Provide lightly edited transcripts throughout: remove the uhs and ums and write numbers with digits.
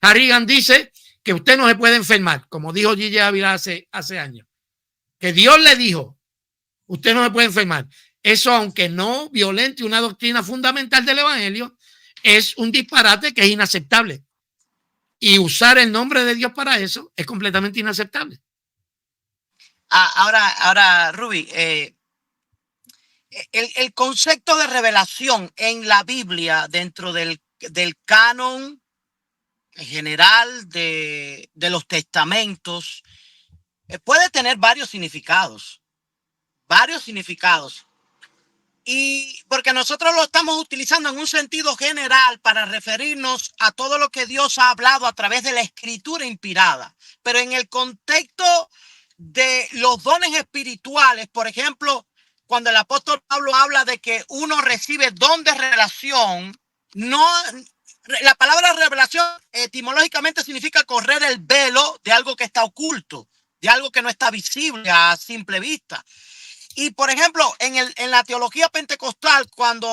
Harrigan dice que usted no se puede enfermar, como dijo Gigi Ávila hace años. Que Dios le dijo, usted no se puede enfermar. Eso, aunque no violente una doctrina fundamental del Evangelio, es un disparate que es inaceptable. Y usar el nombre de Dios para eso es completamente inaceptable. Ahora, Ruby, el concepto de revelación en la Biblia, dentro del canon general de los testamentos, puede tener varios significados. Y porque nosotros lo estamos utilizando en un sentido general para referirnos a todo lo que Dios ha hablado a través de la escritura inspirada. Pero en el contexto de los dones espirituales, por ejemplo, cuando el apóstol Pablo habla de que uno recibe don de revelación, la palabra revelación etimológicamente significa correr el velo de algo que está oculto, de algo que no está visible a simple vista. Y, por ejemplo, en la teología pentecostal, cuando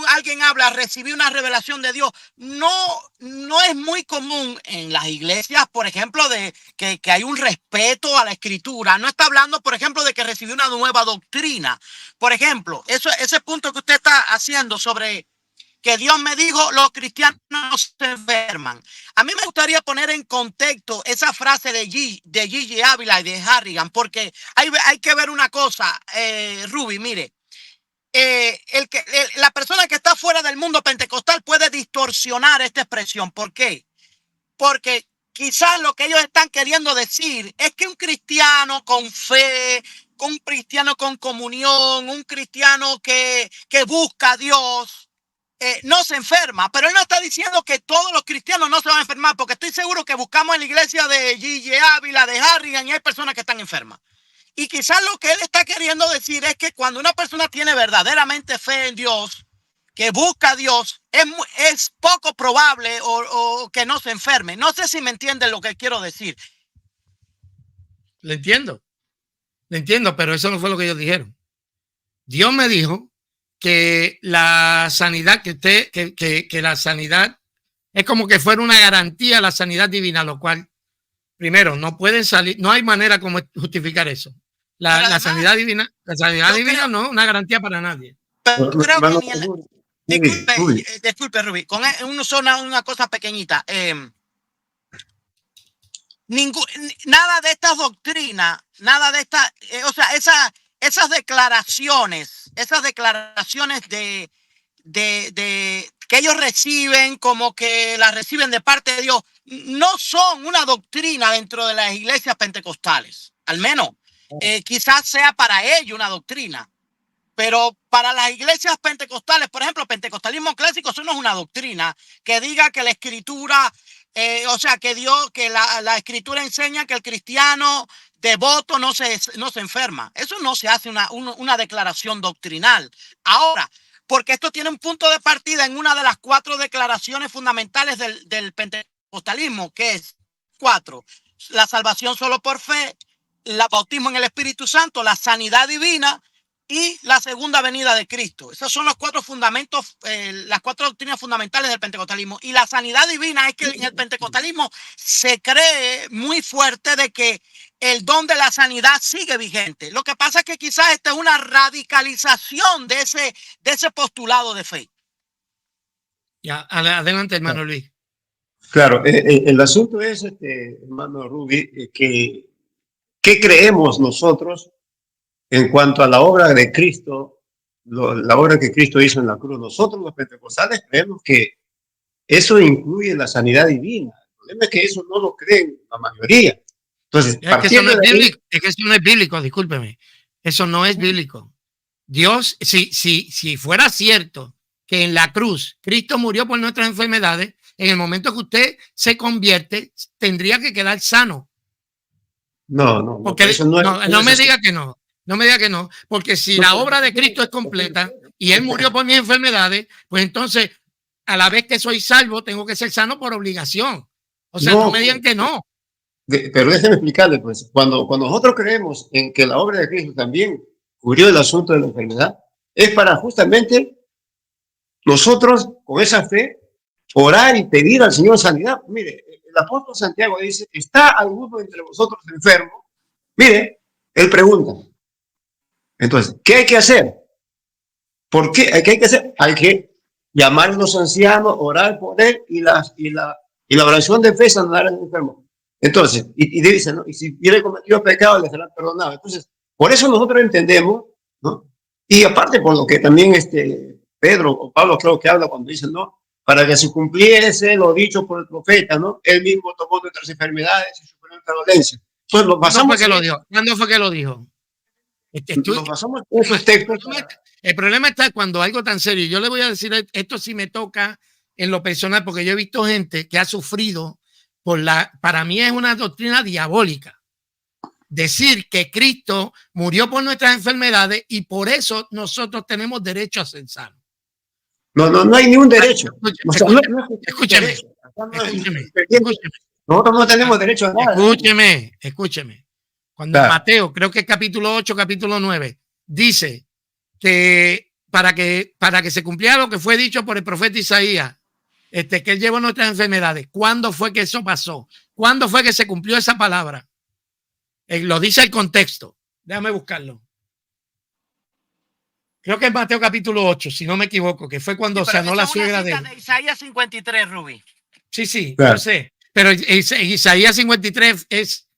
alguien habla, recibí una revelación de Dios, no es muy común en las iglesias, por ejemplo, de que hay un respeto a la escritura. No está hablando, por ejemplo, de que recibió una nueva doctrina. Por ejemplo, ese punto que usted está haciendo sobre que Dios me dijo, los cristianos no se enferman. A mí me gustaría poner en contexto esa frase de Gigi Ávila y de Harrigan, porque hay que ver una cosa, Ruby, mire. La persona que está fuera del mundo pentecostal puede distorsionar esta expresión. ¿Por qué? Porque quizás lo que ellos están queriendo decir es que un cristiano con fe, un cristiano con comunión, un cristiano que busca a Dios, no se enferma. Pero él no está diciendo que todos los cristianos no se van a enfermar, porque estoy seguro que buscamos en la iglesia de Gigi Ávila, de Harrigan, y hay personas que están enfermas. Y quizás lo que él está queriendo decir es que cuando una persona tiene verdaderamente fe en Dios, que busca a Dios, es poco probable o que no se enferme. No sé si me entienden lo que quiero decir. Le entiendo, pero eso no fue lo que ellos dijeron. Dios me dijo que la sanidad, que la sanidad es como que fuera una garantía a la sanidad divina, lo cual, primero, no pueden salir, no hay manera como justificar eso. La sanidad divina no es una garantía para nadie. Pero creo que disculpe, Ruby, con una cosa pequeñita. Nada de estas doctrinas, nada de estas, o sea, esas declaraciones de que ellos reciben, como que las reciben de parte de Dios, no son una doctrina dentro de las iglesias pentecostales. Al menos, quizás sea para ellos una doctrina. Pero para las iglesias pentecostales, por ejemplo, pentecostalismo clásico, eso no es una doctrina que diga que la escritura, que la escritura enseña que el cristiano devoto no se enferma. Eso no se hace una declaración doctrinal. Ahora, porque esto tiene un punto de partida en una de las 4 declaraciones fundamentales del pentecostalismo, que es 4. La salvación solo por fe, el bautismo en el Espíritu Santo, la sanidad divina y la segunda venida de Cristo. Esos son los 4 fundamentos, las 4 doctrinas fundamentales del pentecostalismo. Y la sanidad divina es que en el pentecostalismo se cree muy fuerte de que el don de la sanidad sigue vigente. Lo que pasa es que quizás esta es una radicalización de ese postulado de fe. Ya, adelante, hermano Luis. Claro, el asunto es, hermano Ruby, ¿qué creemos nosotros en cuanto a la obra de Cristo, la obra que Cristo hizo en la cruz? Nosotros los pentecostales creemos que eso incluye la sanidad divina. El problema es que eso no lo creen la mayoría. Entonces, es que eso no es bíblico, discúlpeme. Eso no es bíblico. Dios, si fuera cierto que en la cruz Cristo murió por nuestras enfermedades, en el momento que usted se convierte, tendría que quedar sano. No. Porque eso no me diga que no. No me diga que no, porque si la obra de Cristo es completa y Él murió por mis enfermedades, pues entonces, a la vez que soy salvo, tengo que ser sano por obligación. O sea, no me digan que no. Pero déjeme explicarle, pues, cuando nosotros creemos en que la obra de Cristo también cubrió el asunto de la enfermedad, es para justamente nosotros, con esa fe, orar y pedir al Señor sanidad. Mire, apóstol Santiago dice, ¿está alguno entre vosotros enfermo? Mire, él pregunta. Entonces, ¿qué hay que hacer? ¿Por qué? ¿Qué hay que hacer? Hay que llamar a los ancianos, orar por él y la oración de fe sanar al enfermo. Entonces, y dice, ¿no? Y si hubiera cometido pecado, le será perdonado. Entonces, por eso nosotros entendemos, ¿no? Y aparte por lo que también Pedro o Pablo creo que habla cuando dice, ¿no? Para que se cumpliese lo dicho por el profeta, ¿no? Él mismo tomó nuestras enfermedades y sufrió nuestra dolencia. Entonces, lo ¿Cuándo basamos fue que lo dijo? ¿Cuándo fue que lo dijo? nos basamos en esos textos. El problema está cuando algo tan serio. Yo le voy a decir, esto sí me toca en lo personal, porque yo he visto gente que ha sufrido para mí es una doctrina diabólica. Decir que Cristo murió por nuestras enfermedades y por eso nosotros tenemos derecho a ser sanos. No hay ningún derecho. Escúcheme. Nosotros no tenemos derecho a nada. Escúcheme. Cuando Mateo, creo que es capítulo 8, capítulo 9, dice que para que se cumpliera lo que fue dicho por el profeta Isaías, que él llevó nuestras enfermedades. ¿Cuándo fue que eso pasó? ¿Cuándo fue que se cumplió esa palabra? Lo dice el contexto. Déjame buscarlo. Creo que es Mateo capítulo 8, si no me equivoco, que fue cuando sanó la suegra de él. De Isaías 53, Rubí. Sí, claro. Yo sé. Pero Isaías 53 es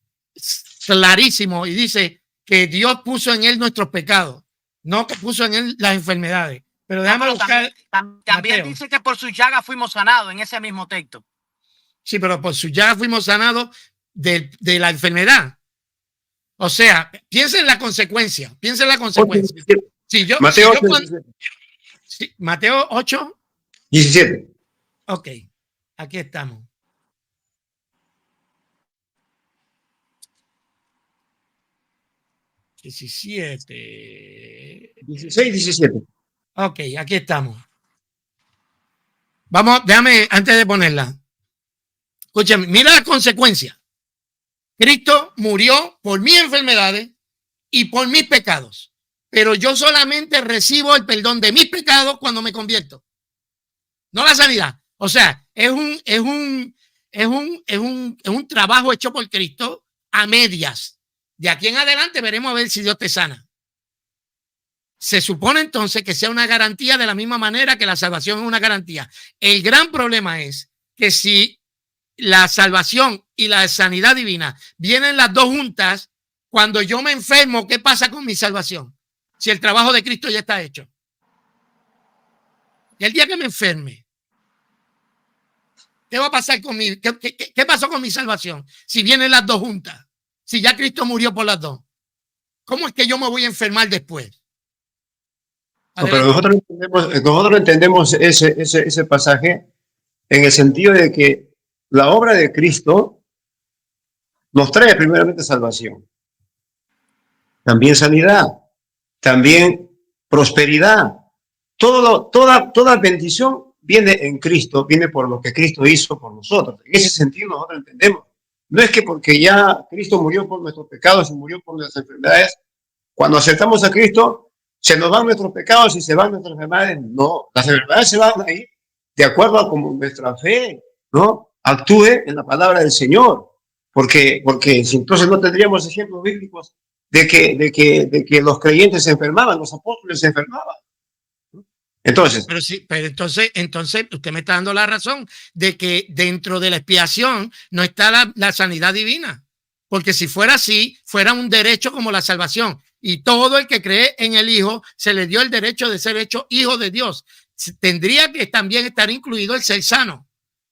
clarísimo y dice que Dios puso en él nuestros pecados, no que puso en él las enfermedades. Pero déjame buscar. También dice que por sus llagas fuimos sanados en ese mismo texto. Sí, pero por sus llagas fuimos sanados de la enfermedad. O sea, piensa en la consecuencia. Si yo, Mateo 8, Mateo 8. 17. Ok, aquí estamos. $16, $17. Ok, aquí estamos. Vamos, déjame, antes de ponerla. Escúchame, mira la consecuencia. Cristo murió por mis enfermedades y por mis pecados. Pero yo solamente recibo el perdón de mis pecados cuando me convierto. No la sanidad. O sea, es un trabajo hecho por Cristo a medias. De aquí en adelante veremos a ver si Dios te sana. Se supone entonces que sea una garantía de la misma manera que la salvación es una garantía. El gran problema es que si la salvación y la sanidad divina vienen las dos juntas, cuando yo me enfermo, ¿qué pasa con mi salvación? Si el trabajo de Cristo ya está hecho. Y el día que me enferme, ¿qué va a pasar con qué pasó con mi salvación? Si vienen las dos juntas, si ya Cristo murió por las dos, ¿cómo es que yo me voy a enfermar después? No, pero nosotros entendemos ese pasaje en el sentido de que la obra de Cristo nos trae primeramente salvación, también sanidad, también prosperidad. Toda bendición viene en Cristo, viene por lo que Cristo hizo por nosotros. En ese sentido nosotros entendemos. No es que porque ya Cristo murió por nuestros pecados y murió por nuestras enfermedades, cuando aceptamos a Cristo, se nos van nuestros pecados y se van nuestras enfermedades. No, las enfermedades se van ahí de acuerdo a como nuestra fe, ¿no? Actúe en la palabra del Señor. Porque entonces no tendríamos ejemplos bíblicos de que los creyentes se enfermaban, los apóstoles se enfermaban. Entonces, pero entonces usted me está dando la razón de que dentro de la expiación no está la sanidad divina, porque si fuera así, fuera un derecho como la salvación, y todo el que cree en el Hijo se le dio el derecho de ser hecho hijo de Dios. Tendría que también estar incluido el ser sano,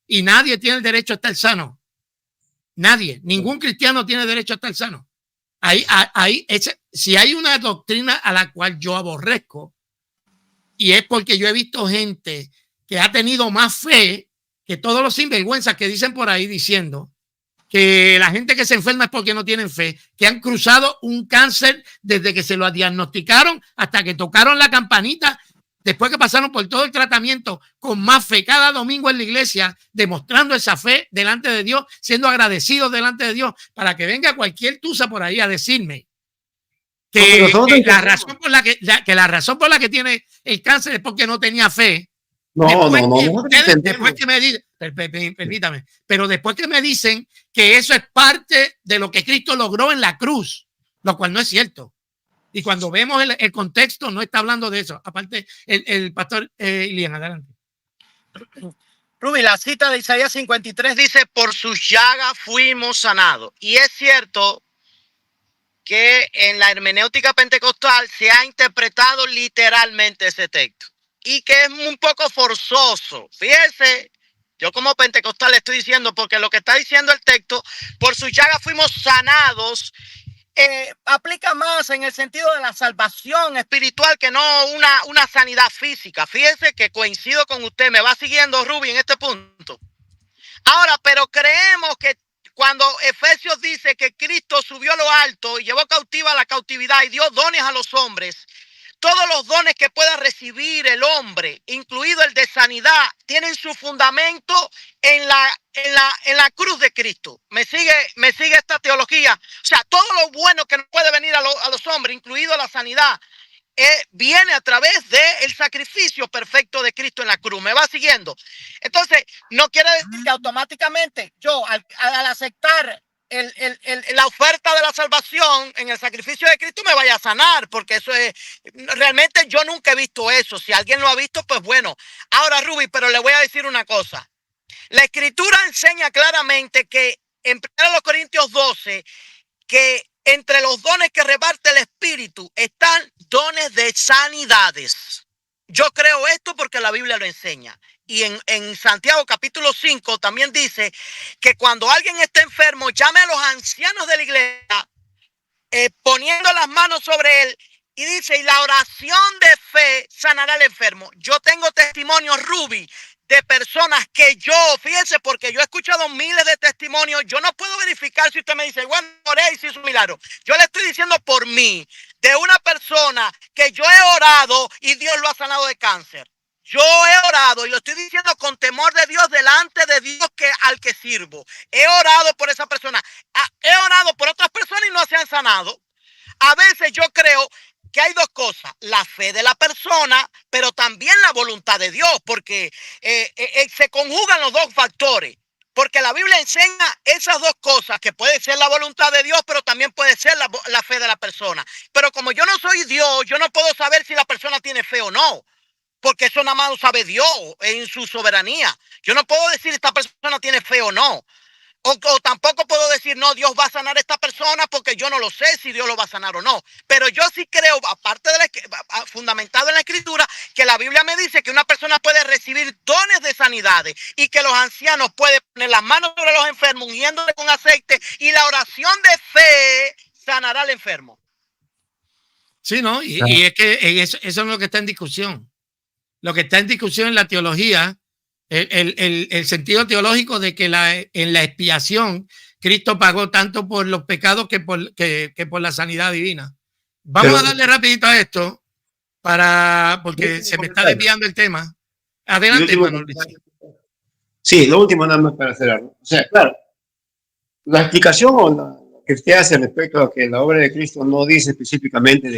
y nadie tiene el derecho a estar sano. Nadie, ningún cristiano tiene derecho a estar sano. Si hay una doctrina a la cual yo aborrezco, y es porque yo he visto gente que ha tenido más fe que todos los sinvergüenzas que dicen por ahí diciendo que la gente que se enferma es porque no tienen fe, que han cruzado un cáncer desde que se lo diagnosticaron hasta que tocaron la campanita, después que pasaron por todo el tratamiento con más fe cada domingo en la iglesia, demostrando esa fe delante de Dios, siendo agradecidos delante de Dios, para que venga cualquier tusa por ahí a decirme que la razón por la que tiene el cáncer es porque no tenía fe. Después que me diga, permítame, pero después que me dicen que eso es parte de lo que Cristo logró en la cruz, lo cual no es cierto. Y cuando vemos el contexto, no está hablando de eso. Aparte, el pastor Ilian, adelante. Rubí, la cita de Isaías 53 dice, por sus llagas fuimos sanados. Y es cierto que en la hermenéutica pentecostal se ha interpretado literalmente ese texto. Y que es un poco forzoso. Fíjese, yo como pentecostal le estoy diciendo, porque lo que está diciendo el texto, por sus llagas fuimos sanados, aplica más en el sentido de la salvación espiritual que no una sanidad física. Fíjese que coincido con usted, me va siguiendo Rubí en este punto. Ahora, pero creemos que cuando Efesios dice que Cristo subió a lo alto y llevó cautiva la cautividad y dio dones a los hombres, todos los dones que pueda recibir el hombre, incluido el de sanidad, tienen su fundamento en la cruz de Cristo. ¿Me sigue esta teología? O sea, todo lo bueno que nos puede venir a los hombres, incluido la sanidad, viene a través del sacrificio perfecto de Cristo en la cruz. ¿Me va siguiendo? Entonces, no quiere decir que automáticamente yo, al aceptar la oferta de la salvación en el sacrificio de Cristo, me vaya a sanar, porque eso es, realmente yo nunca he visto eso. Si alguien lo ha visto, pues bueno. Ahora, Rubí, pero le voy a decir una cosa. La Escritura enseña claramente que en 1 Corintios 12, que entre los dones que reparte el Espíritu están dones de sanidades. Yo creo esto porque la Biblia lo enseña. Y en Santiago capítulo 5 también dice que cuando alguien esté enfermo, llame a los ancianos de la iglesia, poniendo las manos sobre él, y dice, y la oración de fe sanará al enfermo. Yo tengo testimonios, Rubí, de personas que yo, fíjense, porque yo he escuchado miles de testimonios, yo no puedo verificar si usted me dice, bueno, oré y se hizo un milagro. Yo le estoy diciendo por mí, de una persona que yo he orado y Dios lo ha sanado de cáncer. Yo he orado y lo estoy diciendo con temor de Dios, delante de Dios al que sirvo. He orado por esa persona. He orado por otras personas y no se han sanado. A veces yo creo que hay dos cosas, la fe de la persona, pero también la voluntad de Dios, porque se conjugan los dos factores. Porque la Biblia enseña esas dos cosas, que puede ser la voluntad de Dios, pero también puede ser la fe de la persona. Pero como yo no soy Dios, yo no puedo saber si la persona tiene fe o no. Porque eso nada más lo sabe Dios en su soberanía. Yo no puedo decir si esta persona tiene fe o no. O tampoco puedo decir, no, Dios va a sanar a esta persona, porque yo no lo sé si Dios lo va a sanar o no. Pero yo sí creo, aparte fundamentado en la Escritura, que la Biblia me dice que una persona puede recibir dones de sanidades y que los ancianos pueden poner las manos sobre los enfermos, ungiéndole con aceite, y la oración de fe sanará al enfermo. Sí, ¿no? Y es que eso es lo que está en discusión. Lo que está en discusión en la teología, el sentido teológico de que en la expiación Cristo pagó tanto por los pecados que por la sanidad divina. Vamos a darle rapidito a esto porque se me está desviando el tema. Adelante, hermano. Sí, lo último nada más para cerrarlo. O sea, claro, la explicación que usted hace respecto a que la obra de Cristo no dice específicamente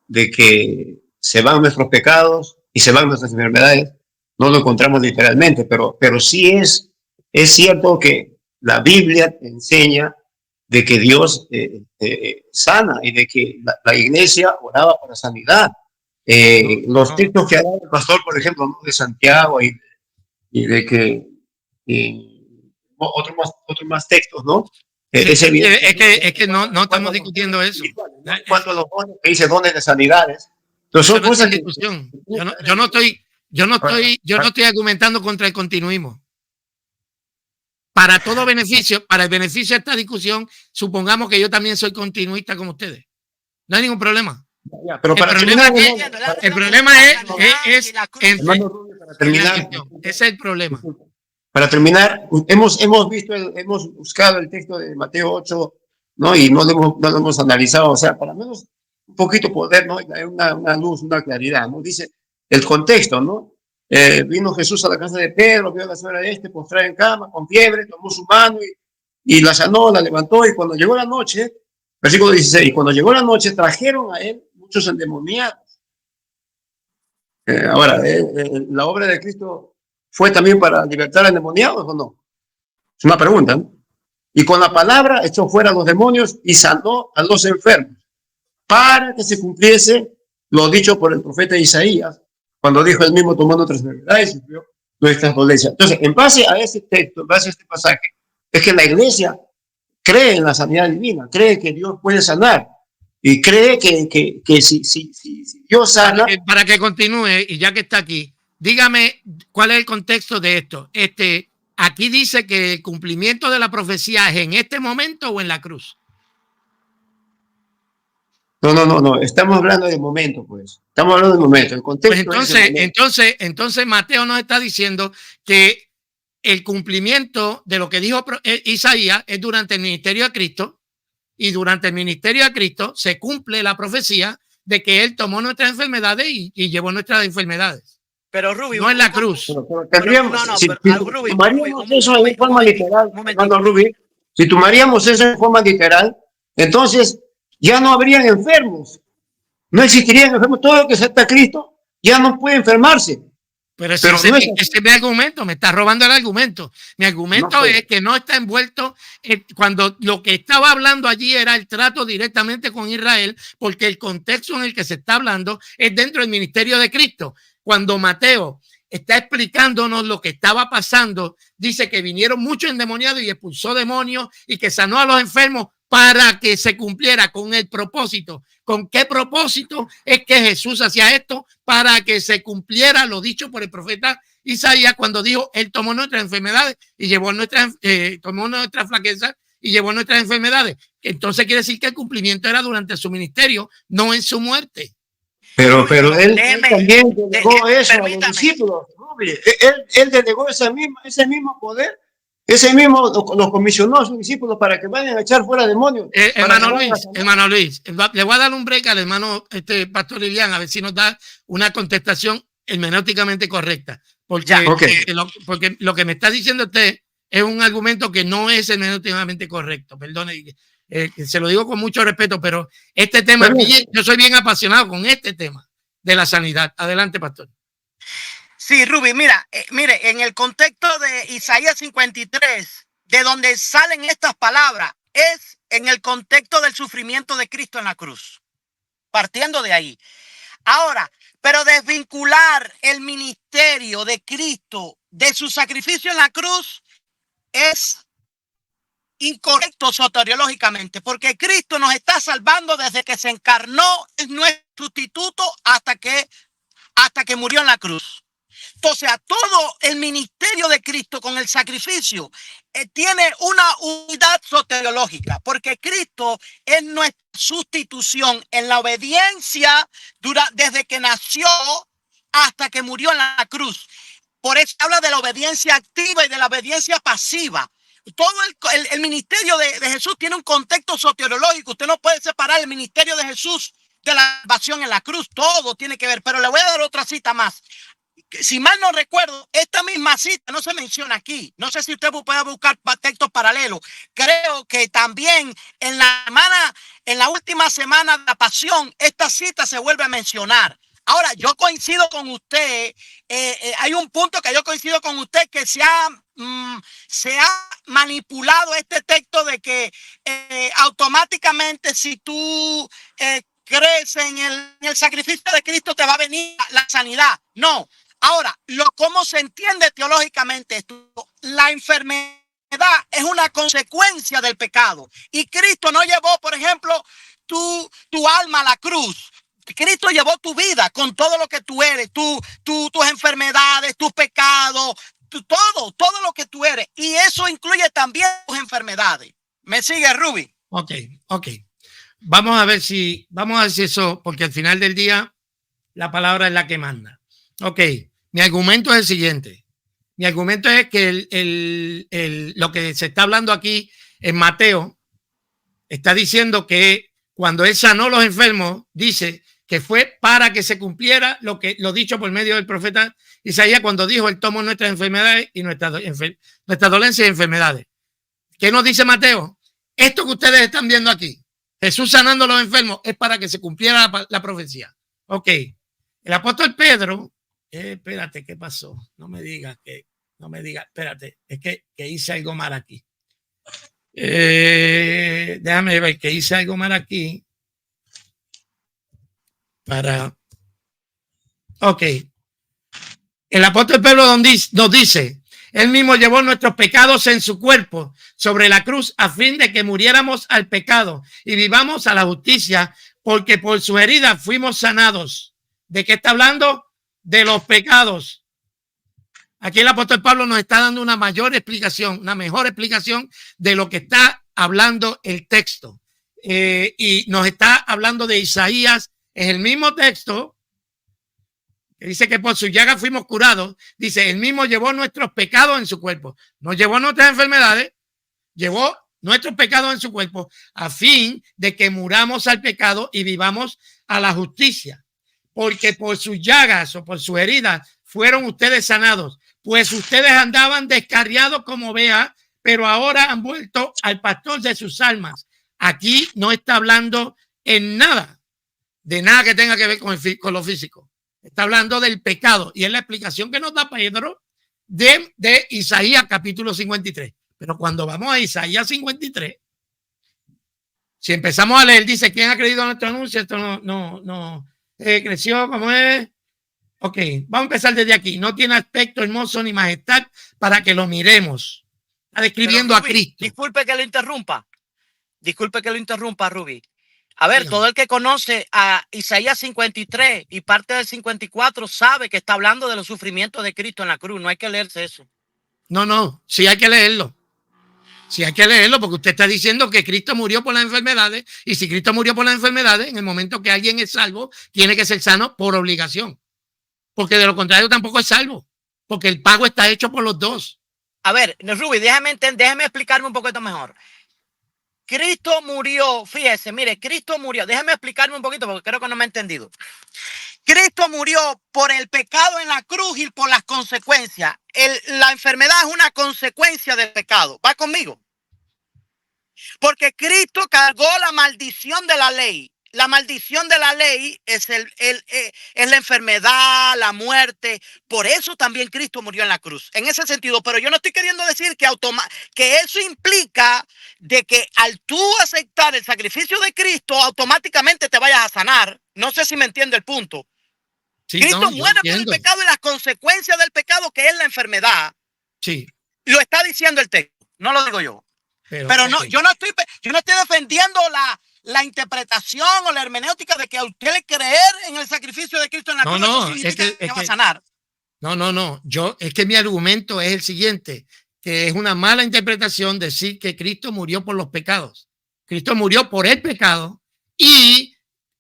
de que se van nuestros pecados y se van nuestras enfermedades, no lo encontramos literalmente, pero sí es cierto que la Biblia enseña de que Dios sana y de que la iglesia oraba para sanidad. Los textos que ha dado el pastor, por ejemplo, ¿no?, de Santiago y de que otros más textos, ¿no? Es que no estamos discutiendo eso. En cuanto a los dones, que dice dones de sanidades, entonces son cosas que discusión. Yo no estoy argumentando contra el continuismo. Para todo beneficio, para el beneficio de esta discusión, supongamos que yo también soy continuista como ustedes. No hay ningún problema. Pero el problema es terminar. Ese es el problema. Para terminar, hemos buscado el texto de Mateo 8, ¿no? Y no lo hemos analizado, o sea, para menos un poquito poder, ¿no? Hay una luz, una claridad, ¿no? Dice el contexto, ¿no? Vino Jesús a la casa de Pedro, vio a la señora postrada en cama, con fiebre, tomó su mano y la sanó, la levantó, y cuando llegó la noche, versículo 16, y cuando llegó la noche trajeron a él muchos endemoniados. Ahora, la obra de Cristo fue también para libertar a endemoniados o no? Es una pregunta, ¿no? Y con la palabra echó fuera a los demonios y sanó a los enfermos, para que se cumpliese lo dicho por el profeta Isaías, cuando dijo él mismo: tomó nuestras enfermedades y sufrió nuestras dolencias. Entonces, en base a este texto, en base a este pasaje, es que la iglesia cree en la sanidad divina, cree que Dios puede sanar y cree que si Dios sana... Para que continúe, y ya que está aquí, dígame cuál es el contexto de esto. Aquí dice que el cumplimiento de la profecía es en este momento o en la cruz. No, estamos hablando de momento, pues. Estamos hablando de momento. El contexto pues entonces Mateo nos está diciendo que el cumplimiento de lo que dijo Isaías es durante el ministerio de Cristo, y durante el ministerio de Cristo se cumple la profecía de que Él tomó nuestras enfermedades y llevó nuestras enfermedades. Pero Rubí, no en la cruz. Tomaríamos eso en forma literal, hermano Rubí, si tomaríamos eso en forma literal, entonces ya no habrían enfermos, no existirían enfermos. Todo lo que acepta a Cristo ya no puede enfermarse. Pero ese es mi argumento, me está robando el argumento. Mi argumento es que no está envuelto cuando lo que estaba hablando allí era el trato directamente con Israel, porque el contexto en el que se está hablando es dentro del ministerio de Cristo. Cuando Mateo está explicándonos lo que estaba pasando, dice que vinieron muchos endemoniados y expulsó demonios y que sanó a los enfermos para que se cumpliera con el propósito. ¿Con qué propósito? Es que Jesús hacía esto para que se cumpliera lo dicho por el profeta Isaías cuando dijo: Él tomó nuestras enfermedades y llevó tomó nuestras flaquezas y llevó nuestras enfermedades. Entonces quiere decir que el cumplimiento era durante su ministerio, no en su muerte. Pero él también delegó eso a los discípulos. Él delegó ese mismo poder. Ese mismo los comisionó a sus discípulos para que vayan a echar fuera demonios. Hermano Luis, le voy a dar un break al hermano Pastor Lilian, a ver si nos da una contestación hermenéuticamente correcta. Porque lo que me está diciendo usted es un argumento que no es hermenéuticamente correcto. Perdone, se lo digo con mucho respeto, pero este tema, yo soy bien apasionado con este tema de la sanidad. Adelante, pastor. Sí, Rubí, mire, en el contexto de Isaías 53, de donde salen estas palabras, es en el contexto del sufrimiento de Cristo en la cruz, partiendo de ahí. Ahora, pero desvincular el ministerio de Cristo de su sacrificio en la cruz es incorrecto soteriológicamente, porque Cristo nos está salvando desde que se encarnó, es nuestro sustituto hasta que murió en la cruz. Entonces, a todo el ministerio de Cristo con el sacrificio tiene una unidad soteriológica, porque Cristo es nuestra sustitución en la obediencia desde que nació hasta que murió en la cruz. Por eso habla de la obediencia activa y de la obediencia pasiva. Todo el ministerio de Jesús tiene un contexto soteriológico. Usted no puede separar el ministerio de Jesús de la salvación en la cruz. Todo tiene que ver. Pero le voy a dar otra cita más. Si mal no recuerdo, esta misma cita no se menciona aquí. No sé si usted puede buscar textos paralelos. Creo que también en la última semana de la Pasión, esta cita se vuelve a mencionar. Ahora, yo coincido con usted. Hay un punto que yo coincido con usted, que se ha manipulado este texto de que automáticamente si tú crees en el sacrificio de Cristo te va a venir la sanidad. No. Ahora, ¿cómo se entiende teológicamente esto? La enfermedad es una consecuencia del pecado. Y Cristo no llevó, por ejemplo, tu alma a la cruz. Cristo llevó tu vida con todo lo que tú eres, tus enfermedades, tus pecados, todo lo que tú eres. Y eso incluye también tus enfermedades. ¿Me sigue, Rubí? Ok. Vamos a ver si eso, porque al final del día la palabra es la que manda. Ok, mi argumento es el siguiente. Mi argumento es que lo que se está hablando aquí en Mateo está diciendo que cuando él sanó a los enfermos, dice que fue para que se cumpliera lo dicho por medio del profeta Isaías cuando dijo: Él tomó nuestras enfermedades y nuestras dolencias y enfermedades. ¿Qué nos dice Mateo? Esto que ustedes están viendo aquí, Jesús sanando a los enfermos, es para que se cumpliera la profecía. Ok, el apóstol Pedro Espérate, ¿qué pasó? No me digas, espérate, es que hice algo mal aquí. Déjame ver que hice algo mal aquí. Ok. El apóstol Pablo nos dice, él mismo llevó nuestros pecados en su cuerpo sobre la cruz a fin de que muriéramos al pecado y vivamos a la justicia, porque por su herida fuimos sanados. ¿De qué está hablando? De los pecados. Aquí el apóstol Pablo nos está dando una mayor explicación, una mejor explicación de lo que está hablando el texto. Y nos está hablando de Isaías, es el mismo texto que dice que por su llaga fuimos curados. Dice, él mismo llevó nuestros pecados en su cuerpo. No llevó nuestras enfermedades, llevó nuestros pecados en su cuerpo a fin de que muramos al pecado y vivamos a la justicia. Porque por sus llagas o por sus heridas fueron ustedes sanados. Pues ustedes andaban descarriados como ovejas, pero ahora han vuelto al pastor de sus almas. Aquí no está hablando en nada, de nada que tenga que ver con lo físico. Está hablando del pecado y es la explicación que nos da Pedro de Isaías capítulo 53. Pero cuando vamos a Isaías 53, si empezamos a leer, dice, ¿quién ha creído a nuestro anuncio? Esto no creció, ¿cómo es? Ok, vamos a empezar desde aquí. No tiene aspecto hermoso ni majestad para que lo miremos. Está describiendo Pero, Ruby, a Cristo. Disculpe que lo interrumpa, Ruby. A ver, todo el que conoce a Isaías 53 y parte del 54 sabe que está hablando de los sufrimientos de Cristo en la cruz. No hay que leerse eso. No, sí hay que leerlo. Sí hay que leerlo porque usted está diciendo que Cristo murió por las enfermedades y si Cristo murió por las enfermedades, en el momento que alguien es salvo, tiene que ser sano por obligación. Porque de lo contrario tampoco es salvo. Porque el pago está hecho por los dos. A ver, Ruby, déjame explicarme un poquito mejor. Cristo murió, fíjese, mire, Cristo murió. Déjame explicarme un poquito porque creo que no me he entendido. Cristo murió por el pecado en la cruz y por las consecuencias. La enfermedad es una consecuencia del pecado. ¿Va conmigo? Porque Cristo cargó la maldición de la ley. La maldición de la ley es la enfermedad, la muerte. Por eso también Cristo murió en la cruz. En ese sentido, pero yo no estoy queriendo decir que eso implica de que al tú aceptar el sacrificio de Cristo, automáticamente te vayas a sanar. No sé si me entiende el punto. Sí, Cristo muere por el pecado y las consecuencias del pecado, que es la enfermedad. Sí. Lo está diciendo el texto, no lo digo yo. Pero no, yo no estoy defendiendo la interpretación o la hermenéutica de que a usted le creer en el sacrificio de Cristo en la cruz no significa que va a sanar. No. Es que mi argumento es el siguiente, que es una mala interpretación decir que Cristo murió por los pecados. Cristo murió por el pecado y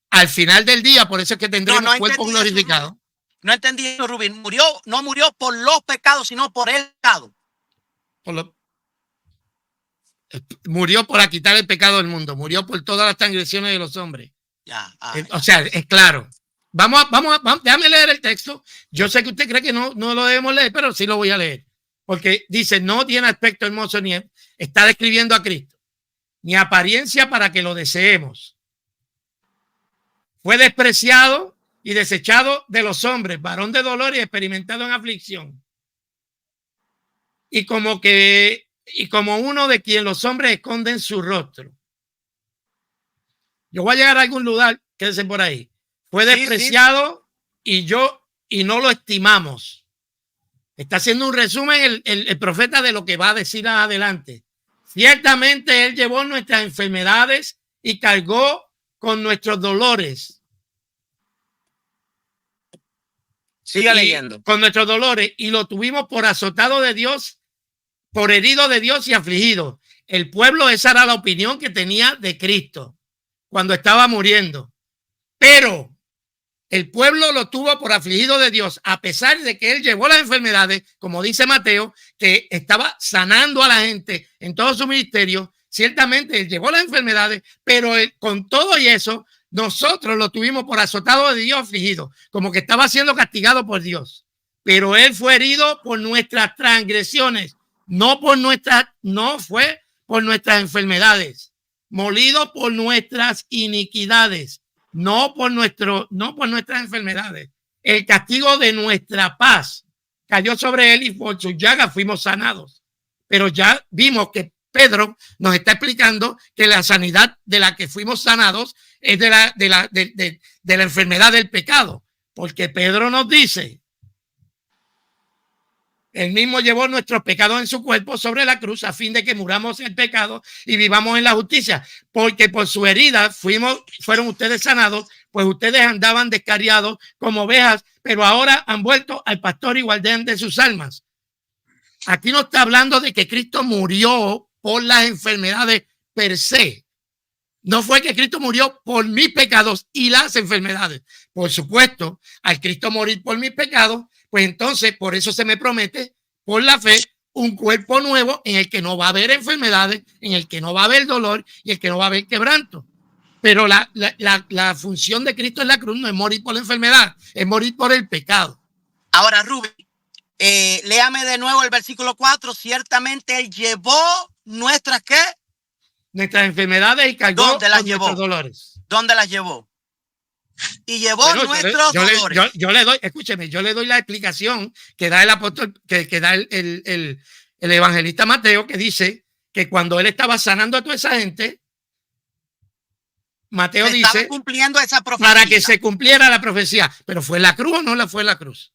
al final del día, por eso es que tendremos cuerpo glorificado. No entendí eso, Rubén. No murió por los pecados, sino por el pecado. Murió para quitar el pecado del mundo, murió por todas las transgresiones de los hombres. O sea, es claro. Vamos, déjame leer el texto. Yo sé que usted cree que no lo debemos leer, pero sí lo voy a leer. Porque dice, no tiene aspecto hermoso ni está describiendo a Cristo, ni apariencia para que lo deseemos. Fue despreciado y desechado de los hombres, varón de dolor y experimentado en aflicción. Y como uno de quien los hombres esconden su rostro. Yo voy a llegar a algún lugar, quédense por ahí. Fue despreciado y no lo estimamos. Está haciendo un resumen el profeta de lo que va a decir adelante. Ciertamente él llevó nuestras enfermedades y cargó con nuestros dolores. Siga leyendo. Con nuestros dolores y lo tuvimos por azotado de Dios, por herido de Dios y afligido. El pueblo, esa era la opinión que tenía de Cristo cuando estaba muriendo. Pero el pueblo lo tuvo por afligido de Dios, a pesar de que él llevó las enfermedades, como dice Mateo, que estaba sanando a la gente en todo su ministerio. Ciertamente él llevó las enfermedades, pero con todo y eso, nosotros lo tuvimos por azotado de Dios, afligido, como que estaba siendo castigado por Dios. Pero él fue herido por nuestras transgresiones. No fue por nuestras enfermedades, molido por nuestras iniquidades, no por nuestras enfermedades. el castigo de nuestra paz cayó sobre él y por sus llagas fuimos sanados. Pero ya vimos que Pedro nos está explicando que la sanidad de la que fuimos sanados es de la enfermedad del pecado, porque Pedro nos dice, él mismo llevó nuestros pecados en su cuerpo sobre la cruz a fin de que muramos el pecado y vivamos en la justicia, porque por su herida fueron ustedes sanados, pues ustedes andaban descarriados como ovejas, pero ahora han vuelto al pastor y guardián de sus almas. Aquí no está hablando de que Cristo murió por las enfermedades per se. No fue que Cristo murió por mis pecados y las enfermedades. Por supuesto, al Cristo morir por mis pecados, pues entonces por eso se me promete, por la fe, un cuerpo nuevo en el que no va a haber enfermedades, en el que no va a haber dolor y el que no va a haber quebranto. Pero la función de Cristo en la cruz no es morir por la enfermedad, es morir por el pecado. Ahora, Rubén, léame de nuevo el versículo 4. Ciertamente él llevó nuestras, ¿qué? Nuestras enfermedades y cargó ¿Dónde las llevó? Nuestros dolores. ¿Dónde las llevó? Y llevó nuestros dolores. Yo le doy, escúcheme, yo le doy la explicación que da el apóstol, que da el evangelista Mateo, que dice que cuando él estaba sanando a toda esa gente, Mateo dice, cumpliendo esa profecía. Para que se cumpliera la profecía. Pero ¿fue la cruz o no la fue la cruz?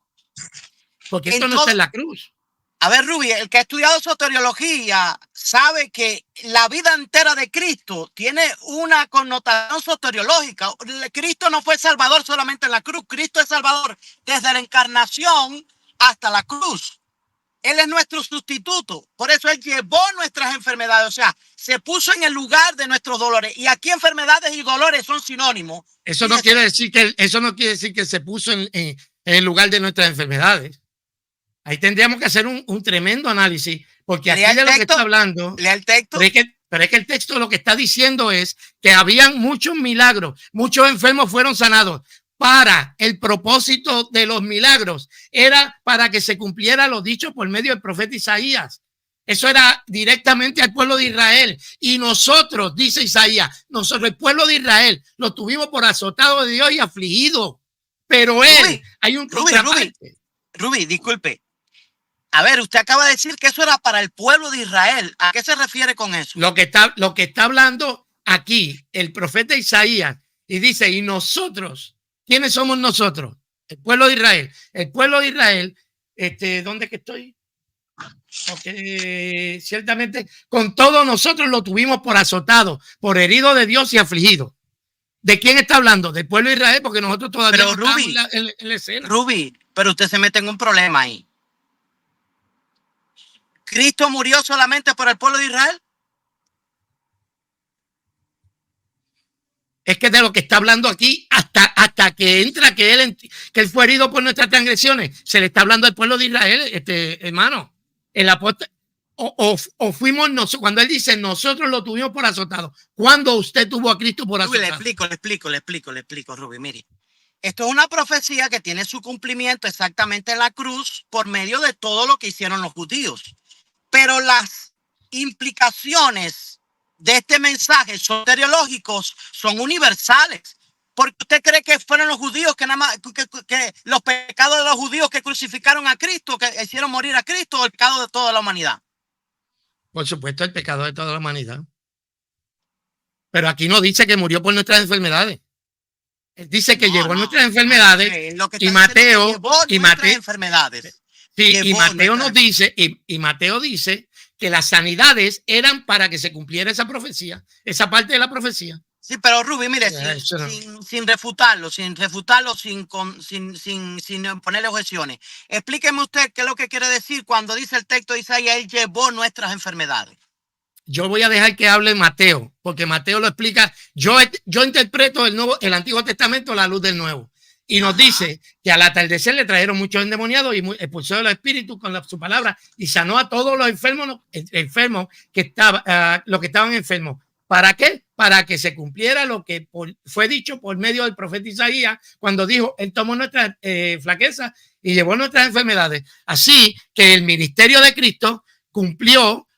Porque esto no está en la cruz. A ver, Ruby, el que ha estudiado soteriología sabe que la vida entera de Cristo tiene una connotación soteriológica. Cristo no fue salvador solamente en la cruz. Cristo es salvador desde la encarnación hasta la cruz. Él es nuestro sustituto. Por eso él llevó nuestras enfermedades. O sea, se puso en el lugar de nuestros dolores. Y aquí enfermedades y dolores son sinónimos. Eso no quiere decir que se puso en el lugar de nuestras enfermedades. Ahí tendríamos que hacer un tremendo análisis, porque aquí de lo que está hablando. Lea el texto. Pero es que el texto lo que está diciendo es que habían muchos milagros, muchos enfermos fueron sanados. Para el propósito de los milagros era para que se cumpliera lo dicho por medio del profeta Isaías. Eso era directamente al pueblo de Israel. Y nosotros, dice Isaías, nosotros, el pueblo de Israel, lo tuvimos por azotado de Dios y afligido. Pero él, hay un contraparte. Rubí, disculpe. A ver, usted acaba de decir que eso era para el pueblo de Israel. ¿A qué se refiere con eso? Lo que está hablando aquí el profeta Isaías, y dice, y nosotros, ¿quiénes somos nosotros? El pueblo de Israel. El pueblo de Israel, ¿dónde que estoy? Porque ciertamente con todos nosotros lo tuvimos por azotado, por herido de Dios y afligido. ¿De quién está hablando? Del pueblo de Israel, porque nosotros todavía no estamos en la escena. Rubí, pero usted se mete en un problema ahí. ¿Cristo murió solamente por el pueblo de Israel? Es que de lo que está hablando aquí, hasta que entra que él fue herido por nuestras transgresiones, se le está hablando al pueblo de Israel, hermano. El apóstol, o fuimos nosotros, cuando él dice nosotros lo tuvimos por azotado. ¿Cuándo usted tuvo a Cristo por azotado? Le explico, Rubí. Mire, esto es una profecía que tiene su cumplimiento exactamente en la cruz por medio de todo lo que hicieron los judíos. Pero las implicaciones de este mensaje soteriológicos son universales. Porque usted cree que fueron los judíos que nada más, que los pecados de los judíos que crucificaron a Cristo, que hicieron morir a Cristo, o el pecado de toda la humanidad. Por supuesto, el pecado de toda la humanidad. Pero aquí no dice que murió por nuestras enfermedades. Él dice que llevó nuestras enfermedades. Y Mateo, enfermedades. Sí, y Mateo nos dice, y Mateo dice que las sanidades eran para que se cumpliera esa profecía, esa parte de la profecía. Sí, pero Rubí, mire, sin refutarlo, sin ponerle objeciones. Explíqueme usted qué es lo que quiere decir cuando dice el texto de Isaías, él llevó nuestras enfermedades. Yo voy a dejar que hable Mateo, porque Mateo lo explica. Yo interpreto el Antiguo Testamento a la luz del Nuevo. Y nos dice que al atardecer le trajeron muchos endemoniados y expulsó de los espíritus con su palabra y sanó a todos los enfermos que estaban enfermos. ¿Para qué? Para que se cumpliera lo que fue dicho por medio del profeta Isaías cuando dijo, él tomó nuestras flaquezas y llevó nuestras enfermedades. Así que el ministerio de Cristo cumplió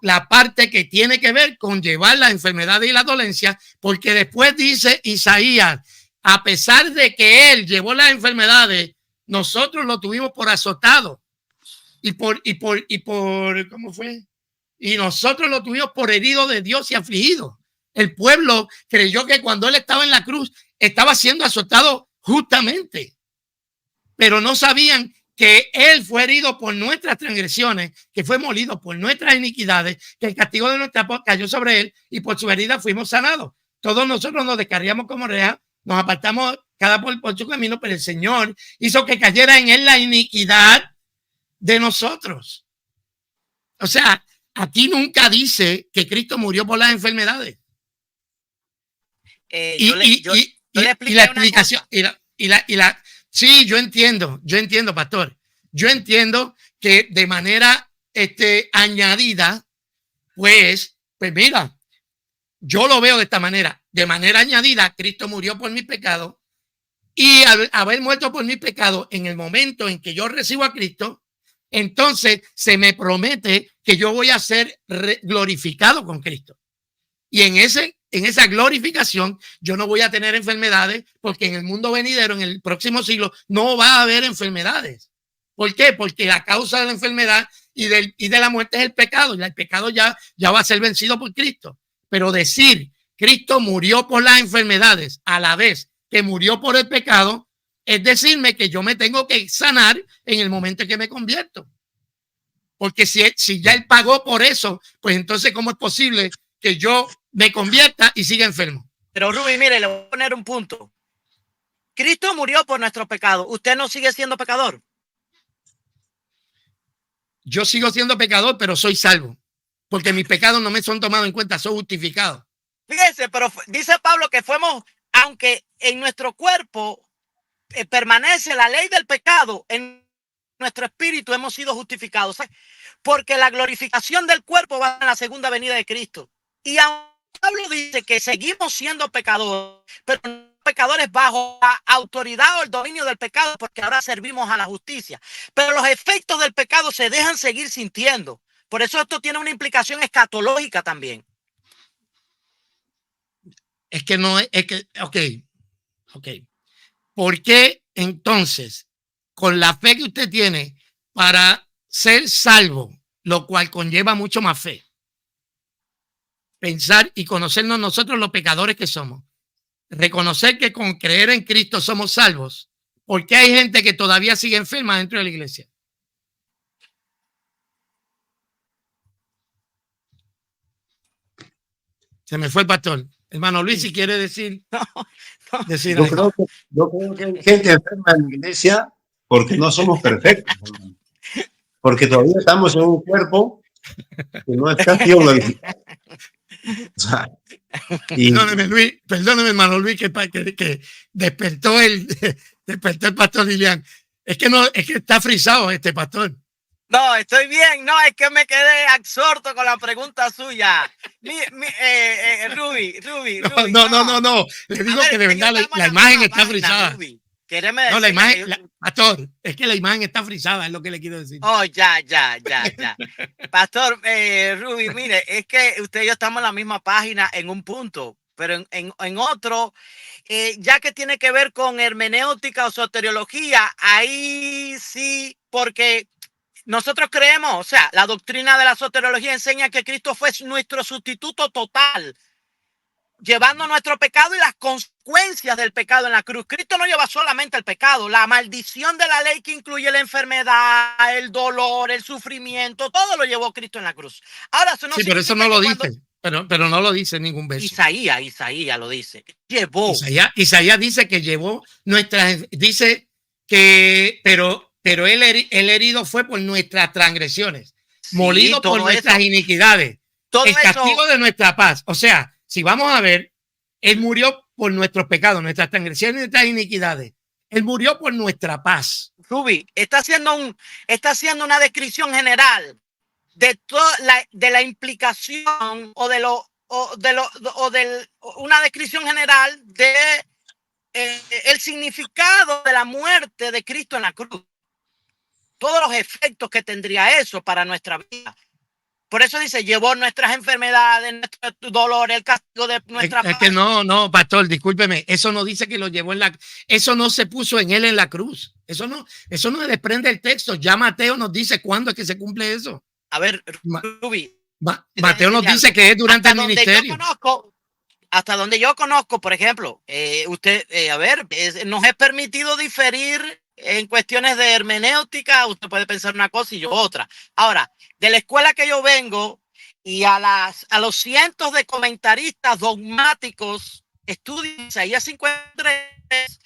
la parte que tiene que ver con llevar las enfermedades y las dolencias, porque después dice Isaías, a pesar de que él llevó las enfermedades nosotros lo tuvimos por azotado y por, ¿cómo fue? Y nosotros lo tuvimos por herido de Dios y afligido. El pueblo creyó que cuando él estaba en la cruz estaba siendo azotado justamente, pero no sabían que él fue herido por nuestras transgresiones, que fue molido por nuestras iniquidades, que el castigo de nuestra paz cayó sobre él y por su herida fuimos sanados. Todos nosotros nos descarriamos como orejas, nos apartamos cada por su camino, pero el Señor hizo que cayera en él la iniquidad de nosotros. O sea, aquí nunca dice que Cristo murió por las enfermedades. La explicación sí, yo entiendo, pastor. Yo entiendo que de manera añadida, pues mira, yo lo veo de esta manera. De manera añadida, Cristo murió por mis pecados y al haber muerto por mis pecados, en el momento en que yo recibo a Cristo, entonces se me promete que yo voy a ser glorificado con Cristo. Y en esa glorificación yo no voy a tener enfermedades, porque en el mundo venidero, en el próximo siglo, no va a haber enfermedades. ¿Por qué? Porque la causa de la enfermedad y de la muerte es el pecado, y el pecado ya va a ser vencido por Cristo. Pero decir Cristo murió por las enfermedades a la vez que murió por el pecado, es decirme que yo me tengo que sanar en el momento en que me convierto. Porque si ya él pagó por eso, pues entonces ¿cómo es posible que yo me convierta y siga enfermo? Pero Rubí, mire, le voy a poner un punto. Cristo murió por nuestros pecados. ¿Usted no sigue siendo pecador? Yo sigo siendo pecador, pero soy salvo. Porque mis pecados no me son tomados en cuenta, son justificados. Fíjese, pero dice Pablo que fuimos, aunque en nuestro cuerpo permanece la ley del pecado, en nuestro espíritu hemos sido justificados. Porque la glorificación del cuerpo va en la segunda venida de Cristo. Y Pablo dice que seguimos siendo pecadores, pero pecadores bajo la autoridad o el dominio del pecado, porque ahora servimos a la justicia. Pero los efectos del pecado se dejan seguir sintiendo. Por eso esto tiene una implicación escatológica también. Es que no es que, ok. ¿Por qué entonces, con la fe que usted tiene para ser salvo, lo cual conlleva mucho más fe, pensar y conocernos nosotros los pecadores que somos, reconocer que con creer en Cristo somos salvos, ¿por qué hay gente que todavía sigue enferma dentro de la iglesia? Se me fue el pastor. Hermano Luis, si quiere decir yo creo que hay gente enferma en la iglesia porque no somos perfectos, hermano. Porque todavía estamos en un cuerpo que no está sido glorificado. O sea, perdóneme, Luis, perdóneme, hermano Luis, que despertó el pastor Lilian. Es que está frisado este pastor. No, estoy bien. No, es que me quedé absorto con la pregunta suya. Ruby. No. Le digo que de verdad la imagen está frisada. Ruby. No, la imagen, pastor, es que la imagen está frisada, es lo que le quiero decir. Oh, ya. Pastor, Ruby, mire, es que usted y yo estamos en la misma página en un punto, pero en otro, ya que tiene que ver con hermenéutica o soteriología, ahí sí, porque nosotros creemos, o sea, la doctrina de la soteriología enseña que Cristo fue nuestro sustituto total, llevando nuestro pecado y las consecuencias del pecado en la cruz. Cristo no lleva solamente el pecado, la maldición de la ley que incluye la enfermedad, el dolor, el sufrimiento, todo lo llevó Cristo en la cruz. Ahora, eso no sí, pero eso no lo dice, pero no lo dice en ningún verso. Isaías lo dice. Llevó. Isaías dice que llevó dice que, pero él herido fue por nuestras transgresiones, sí, molido por nuestras iniquidades, todo el castigo de nuestra paz. O sea, si vamos a ver, él murió por nuestros pecados, nuestras transgresiones y nuestras iniquidades. Él murió por nuestra paz. Ruby, está haciendo una descripción general de la implicación una descripción general de el significado de la muerte de Cristo en la cruz. Todos los efectos que tendría eso para nuestra vida. por eso dice, llevó nuestras enfermedades, nuestro dolor, el castigo de nuestra es que no, pastor, discúlpeme, eso no dice que lo llevó eso no se puso en él en la cruz. Eso no se desprende del texto. Ya Mateo nos dice cuándo es que se cumple eso. A ver, Ruby. Mateo nos dice que es durante el ministerio. Hasta donde yo conozco, por ejemplo, nos es permitido diferir en cuestiones de hermenéutica. Usted puede pensar una cosa y yo otra. Ahora, de la escuela que yo vengo y a los cientos de comentaristas dogmáticos, estudian Isaías 53,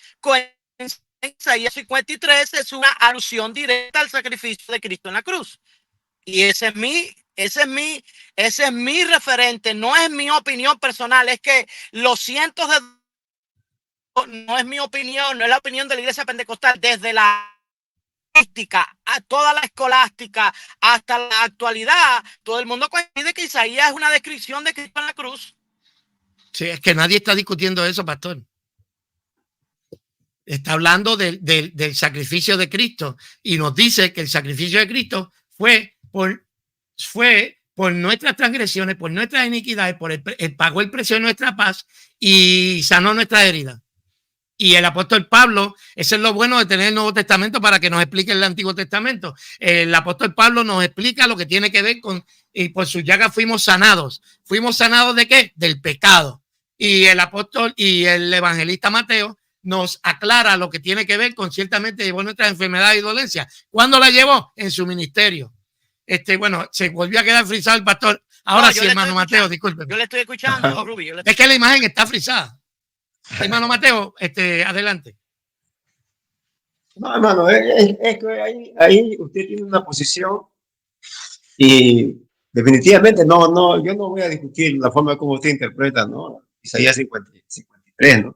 Isaías 53 es una alusión directa al sacrificio de Cristo en la cruz. Y ese es mi referente, no es mi opinión personal, es que los cientos de... No es mi opinión, no es la opinión de la Iglesia Pentecostal, desde la a toda la escolástica hasta la actualidad, todo el mundo coincide que Isaías es una descripción de Cristo en la cruz. Sí, es que nadie está discutiendo eso, pastor. Está hablando del sacrificio de Cristo y nos dice que el sacrificio de Cristo fue por nuestras transgresiones, por nuestras iniquidades, pagó el precio de nuestra paz y sanó nuestras heridas. Y el apóstol Pablo, eso es lo bueno de tener el Nuevo Testamento para que nos explique el Antiguo Testamento. El apóstol Pablo nos explica lo que tiene que ver con, y por su llaga fuimos sanados. ¿Fuimos sanados de qué? Del pecado. Y el apóstol y el evangelista Mateo nos aclara lo que tiene que ver con ciertamente llevó nuestras enfermedades y dolencias. ¿Cuándo la llevó? En su ministerio. Bueno, se volvió a quedar frisado el pastor. Ahora sí, hermano Mateo, disculpe. Yo le estoy escuchando, Rubí. Es que la imagen está frisada. Hermano Mateo, adelante. No, hermano, es que ahí usted tiene una posición y definitivamente yo no voy a discutir la forma como usted interpreta, ¿no? Isaías 53, ¿no?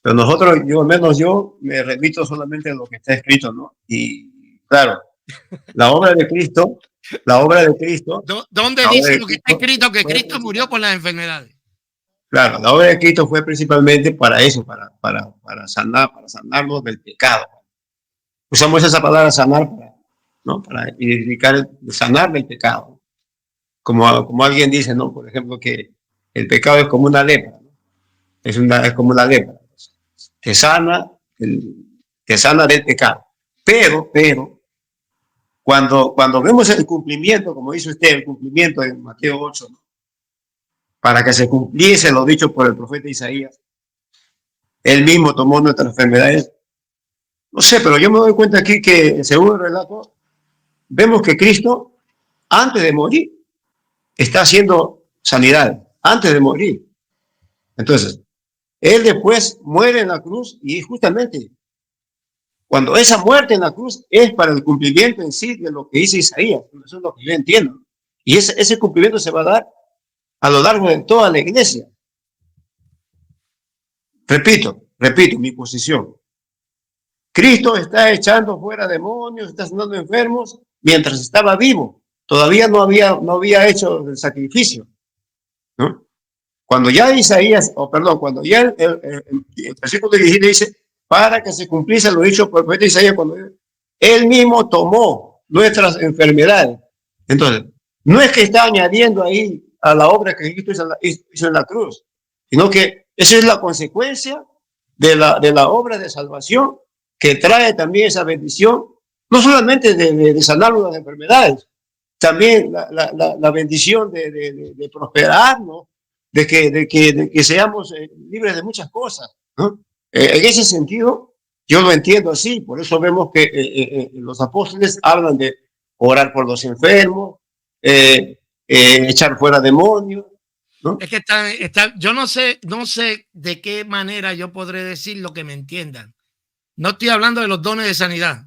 Pero nosotros, al menos yo me remito solamente a lo que está escrito, ¿no? Y claro, la obra de Cristo. ¿Dónde dice lo que está escrito? Que Cristo murió por las enfermedades. Claro, la obra de Cristo fue principalmente para eso, para sanarnos del pecado. Usamos esa palabra sanar para identificar sanar del pecado. Como alguien dice, ¿no? Por ejemplo, que el pecado es como una lepra, ¿no? Es como una lepra. Te sana del pecado. Pero, cuando vemos el cumplimiento, como dice usted, el cumplimiento en Mateo 8, ¿no? Para que se cumpliese lo dicho por el profeta Isaías, él mismo tomó nuestras enfermedades. No sé, pero yo me doy cuenta aquí que, según el relato, vemos que Cristo, antes de morir, está haciendo sanidad, antes de morir. Entonces, él después muere en la cruz y justamente cuando esa muerte en la cruz es para el cumplimiento en sí de lo que dice Isaías. Eso es lo que yo entiendo. Y ese cumplimiento se va a dar a lo largo de toda la iglesia. Repito mi posición. Cristo está echando fuera demonios, está sanando enfermos mientras estaba vivo. Todavía no había hecho el sacrificio, ¿no? Cuando ya Isaías, cuando ya el versículo 17 dice, para que se cumpliese lo dicho por el profeta Isaías, cuando él mismo tomó nuestras enfermedades. Entonces, no es que está añadiendo ahí a la obra que Cristo hizo en la cruz, sino que esa es la consecuencia de la obra de salvación que trae también esa bendición, no solamente de sanar las enfermedades, también la bendición de prosperar, ¿no? De que seamos libres de muchas cosas, ¿no? En ese sentido, yo lo entiendo así, por eso vemos que los apóstoles hablan de orar por los enfermos, echar fuera demonios, ¿no? Es que yo no sé de qué manera yo podré decir lo que me entiendan. No estoy hablando de los dones de sanidad.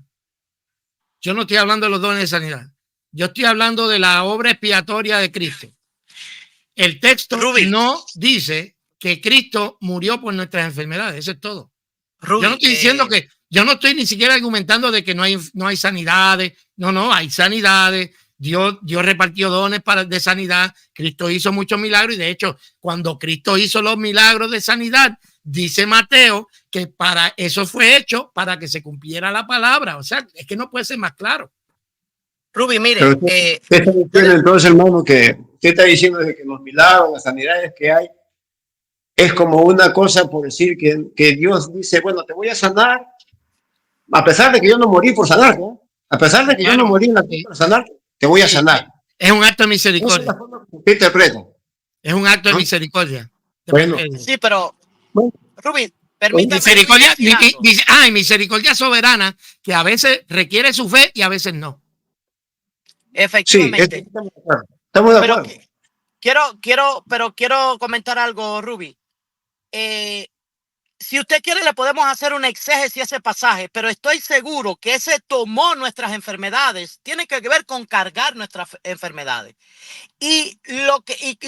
Yo no estoy hablando de los dones de sanidad. Yo estoy hablando de la obra expiatoria de Cristo. El texto no dice que Cristo murió por nuestras enfermedades. Eso es todo. Yo no estoy diciendo yo no estoy ni siquiera argumentando de que no hay sanidades. No, hay sanidades. Dios repartió dones de sanidad. Cristo hizo muchos milagros y de hecho, cuando Cristo hizo los milagros de sanidad, dice Mateo que para eso fue hecho para que se cumpliera la palabra. O sea, es que no puede ser más claro. Ruby, Pero mire, usted está diciendo entonces, hermano, que usted está diciendo de que los milagros, las sanidades que hay, es como una cosa por decir que Dios dice, bueno, te voy a sanar, a pesar de que yo no morí por sanarte, ¿no? A pesar de que yo no Claro, morí en la cruz sí, para sanarte, te voy a sí, sanar. es un acto de Esa es la misericordia. forma que usted interpreta. Es un acto de ¿No? misericordia de parte Bueno, de Dios. sí, pero bueno, Ruby, permítame Ruby, Misericordia, decir algo. misericordia soberana que a veces requiere su fe y a veces no. sí, Efectivamente. estamos de acuerdo. Estamos de Pero acuerdo. quiero comentar algo, Ruby. Si usted quiere, le podemos hacer una exégesis a ese pasaje, pero estoy seguro que ese tomó nuestras enfermedades tiene que ver con cargar nuestras enfermedades. Y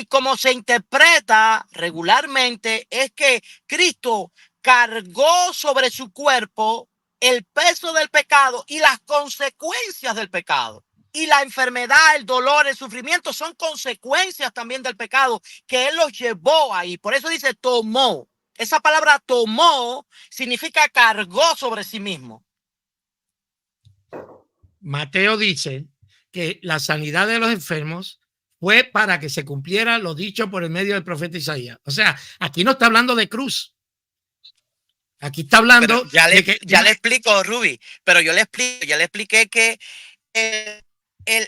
como se interpreta regularmente es que Cristo cargó sobre su cuerpo el peso del pecado y las consecuencias del pecado. Y la enfermedad, el dolor, el sufrimiento son consecuencias también del pecado que Él los llevó ahí. Por eso dice tomó. Esa palabra tomó significa cargó sobre sí mismo. Mateo dice que la sanidad de los enfermos fue para que se cumpliera lo dicho por el medio del profeta Isaías. O sea, aquí no está hablando de cruz. Aquí está hablando de que ya le explico, Ruby, pero ya le expliqué que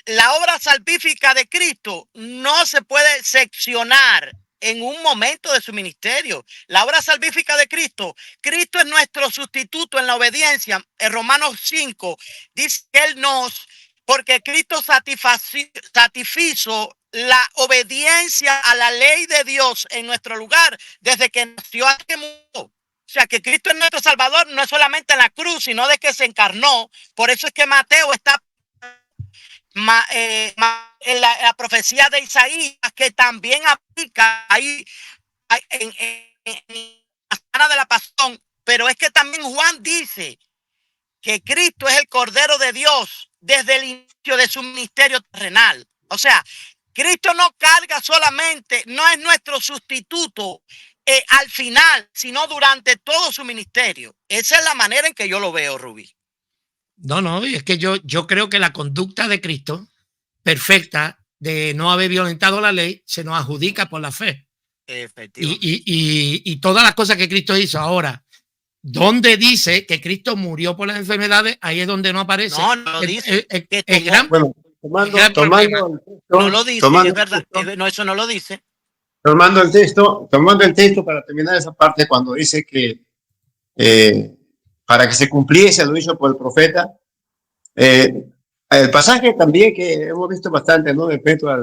la obra salvífica de Cristo no se puede seccionar en un momento de su ministerio. La obra salvífica de Cristo es nuestro sustituto en la obediencia. En Romanos 5 dice que Él porque Cristo satisfizo la obediencia a la ley de Dios en nuestro lugar desde que nació hasta que murió. O sea, que Cristo es nuestro Salvador, no es solamente en la cruz, sino de que se encarnó. Por eso es que Mateo está en la profecía de Isaías, que también aplica ahí en la semana de la pasión. Pero es que también Juan dice que Cristo es el Cordero de Dios desde el inicio de su ministerio terrenal. O sea, Cristo no carga solamente, no es nuestro sustituto al final, sino durante todo su ministerio. Esa es la manera en que yo lo veo, Rubí. No, y es que yo creo que la conducta de Cristo, perfecta, de no haber violentado la ley, se nos adjudica por la fe. Efectivamente. Y todas las cosas que Cristo hizo ahora, donde dice que Cristo murió por las enfermedades, ahí es donde no aparece. No, no dice. Bueno, no lo dice, es verdad. No, eso no lo dice. Tomando el texto para terminar esa parte, cuando dice que para que se cumpliese lo dicho por el profeta, el pasaje también que hemos visto bastante, ¿no? Respecto a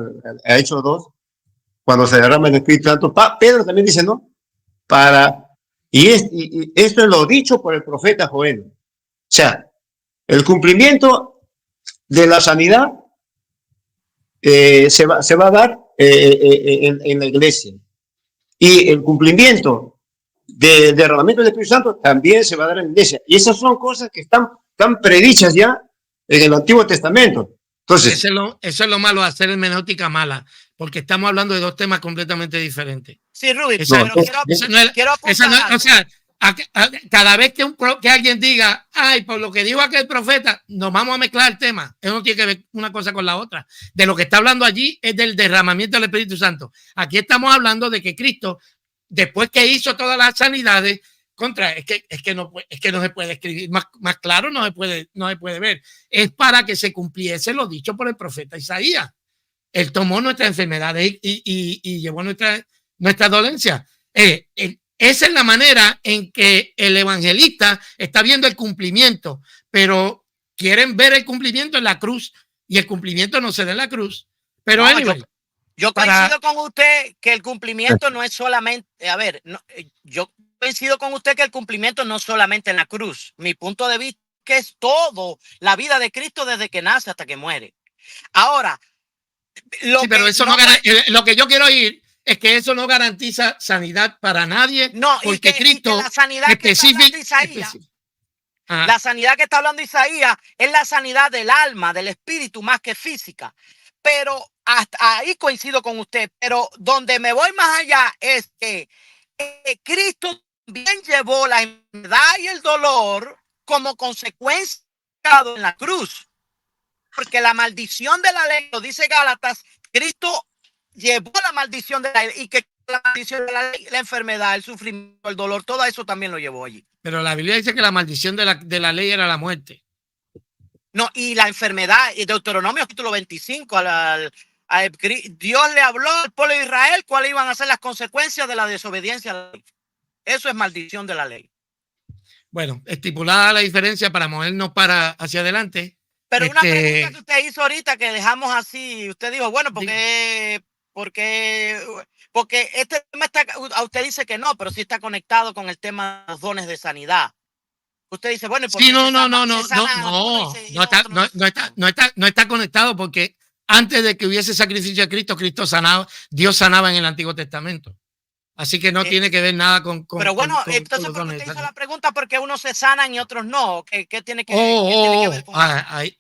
Hechos 2, cuando se derrama el Espíritu Santo, Pedro también dice, ¿no? Y esto es lo dicho por el profeta Joel. O sea, el cumplimiento de la sanidad se va a dar en la iglesia. Y el cumplimiento del derramamiento del Espíritu Santo también se va a dar en la iglesia. Y esas son cosas que están predichas ya en el Antiguo Testamento. Entonces, eso es lo malo de hacer hermenéutica mala, porque estamos hablando de dos temas completamente diferentes. Sí, Ruby, quiero apuntar. O sea, cada vez que alguien diga, ay, por lo que dijo aquel profeta, nos vamos a mezclar el tema. Eso no tiene que ver una cosa con la otra. De lo que está hablando allí es del derramamiento del Espíritu Santo. Aquí estamos hablando de que Cristo, después que hizo todas las sanidades, es que no se puede escribir más claro, no se puede ver. Es para que se cumpliese lo dicho por el profeta Isaías. Él tomó nuestras enfermedades y llevó nuestra dolencia. Esa es la manera en que el evangelista está viendo el cumplimiento, pero quieren ver el cumplimiento en la cruz y el cumplimiento no se da en la cruz. Pero anyway, yo coincido con usted que el cumplimiento no es solamente, yo coincido con usted que el cumplimiento no es solamente en la cruz. Mi punto de vista es que es todo la vida de Cristo desde que nace hasta que muere. Ahora, pero eso lo que yo quiero oír es que eso no garantiza sanidad para nadie. No, porque Cristo la sanidad la sanidad que está hablando Isaías es la sanidad del alma, del espíritu, más que física. Pero hasta ahí coincido con usted. Pero donde me voy más allá es que Cristo también llevó la enfermedad y el dolor como consecuencia en la cruz. porque la maldición de la ley, lo dice Gálatas, Cristo llevó la maldición de la ley y que la maldición de la ley, la enfermedad, el sufrimiento, el dolor, todo eso también lo llevó allí. Pero la Biblia dice que la maldición de la ley era la muerte. No, y la enfermedad, y Deuteronomio capítulo 25, Dios le habló al pueblo de Israel cuáles iban a ser las consecuencias de la desobediencia a la ley. Eso es maldición de la ley. Bueno, estipulada la diferencia para movernos hacia adelante. Pero una pregunta que usted hizo ahorita que dejamos así, usted dijo, bueno, porque este tema está, usted dice que no, pero sí está conectado con el tema de los dones de sanidad. Usted dice, bueno, sí, no está conectado porque antes de que hubiese sacrificio de Cristo, Dios sanaba en el Antiguo Testamento. Así que no tiene que ver nada con pero bueno, entonces con usted hizo la pregunta porque unos se sanan y otros no. ¿Qué tiene que ver con eso?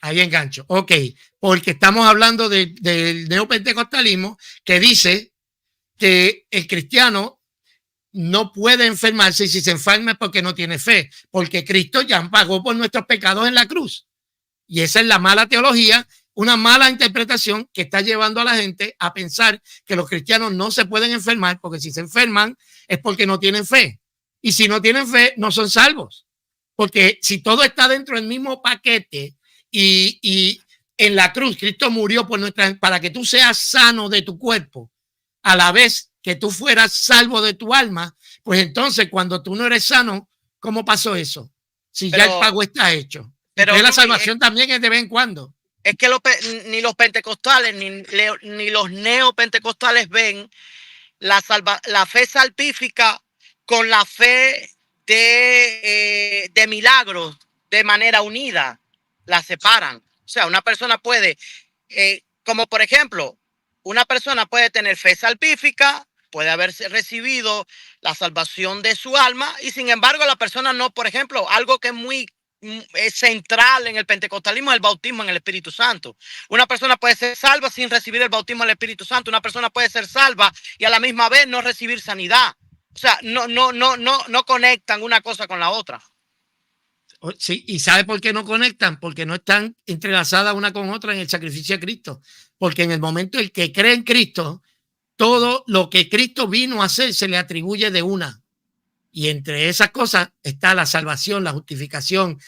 Ahí engancho. Ok, porque estamos hablando del neopentecostalismo que dice que el cristiano no puede enfermarse y si se enferma es porque no tiene fe, porque Cristo ya pagó por nuestros pecados en la cruz. Y esa es la mala teología, una mala interpretación que está llevando a la gente a pensar que los cristianos no se pueden enfermar, porque si se enferman es porque no tienen fe. Y si no tienen fe, no son salvos. Porque si todo está dentro del mismo paquete y en la cruz Cristo murió para que tú seas sano de tu cuerpo, a la vez que tú fueras salvo de tu alma, pues entonces cuando tú no eres sano, ¿cómo pasó eso? Si ya el pago está hecho. Pero la salvación también es de vez en cuando. Es que ni los pentecostales ni los neopentecostales ven la fe salvífica con la fe de milagros de manera unida. La separan. O sea, una persona puede, como por ejemplo, una persona puede tener fe salvífica, puede haberse recibido la salvación de su alma y sin embargo la persona no, por ejemplo, algo que es muy central en el pentecostalismo es el bautismo en el Espíritu Santo. Una persona puede ser salva sin recibir el bautismo del Espíritu Santo. Una persona puede ser salva y a la misma vez no recibir sanidad. O sea, no conectan una cosa con la otra. Sí, ¿y sabe por qué no conectan? Porque no están entrelazadas una con otra en el sacrificio de Cristo. Porque en el momento en que cree en Cristo, todo lo que Cristo vino a hacer se le atribuye de una. Y entre esas cosas está la salvación, la justificación,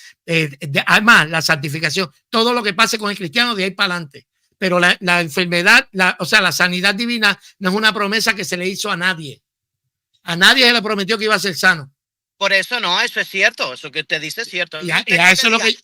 además la santificación, todo lo que pase con el cristiano de ahí para adelante. Pero la enfermedad, o sea, la sanidad divina no es una promesa que se le hizo a nadie. A nadie se le prometió que iba a ser sano. Por eso no, eso es cierto, eso que usted dice es cierto. Y a eso es lo que...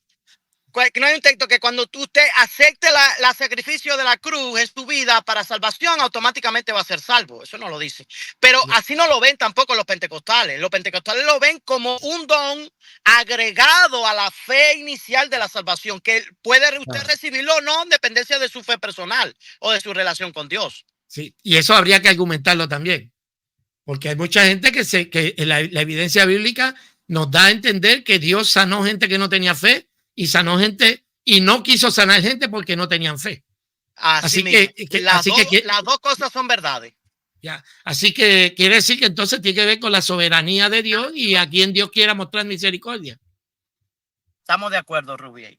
No hay un texto que cuando usted acepte la sacrificio de la cruz en su vida para salvación, automáticamente va a ser salvo. Eso no lo dice. Pero así no lo ven tampoco los pentecostales. Los pentecostales lo ven como un don agregado a la fe inicial de la salvación, que puede usted recibirlo o no en dependencia de su fe personal o de su relación con Dios. Sí, y eso habría que argumentarlo también. Porque hay mucha gente que la evidencia bíblica nos da a entender que Dios sanó gente que no tenía fe y sanó gente y no quiso sanar gente porque no tenían fe. Así que las dos cosas son verdades. Ya, así que quiere decir que entonces tiene que ver con la soberanía de Dios y a quien Dios quiera mostrar misericordia. Estamos de acuerdo, Rubí.